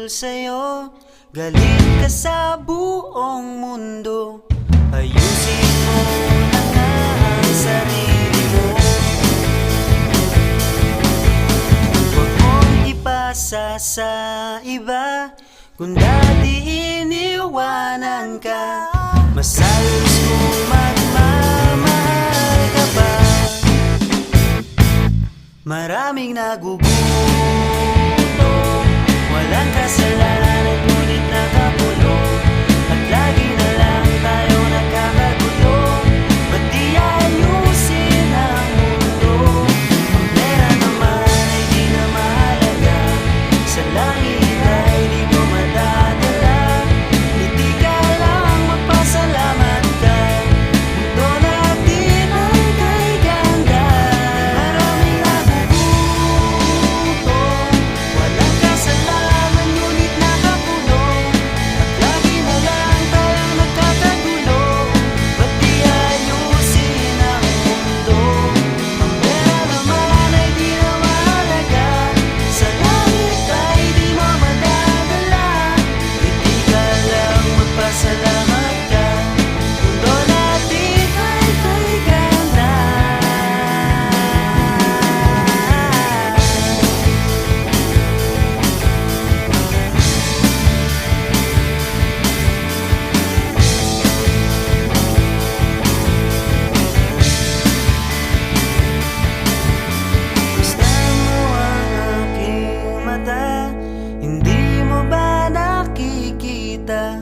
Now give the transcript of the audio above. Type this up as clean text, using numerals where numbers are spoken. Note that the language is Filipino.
dahil sa'yo. Galit ka sa buong mundo, ayusin mo na nga ang sarili mo. Huwag mong ipasa sa iba kung dati iniwanan ka. Mas ayos kung magmamahal ka pa. Maraming nagugutom, walang kasalanan ngunit nakapulong. At lagi na lang tayo nagkakagulo. Ba't di ayusin ang mundo? Ang pera naman ay di na mahalaga. Sa langit ay di mo madadala. Hindi ka lang magpasalamat ka. Mundo natin ay kay ganda. Maraming nagugutom, walang kasalanan ngunit nakapulong. At lagi na lang tayong nagkakagulo. Ba't di ayusin ang mundo? Ang pera naman ay di na mahalaga. Sa langit ay di mo madadala. Hindi ka lang magpasalamat ka. Mundo natin ay kay ganda. Gusto mo ang aking mata, hindi mo ba nakikita?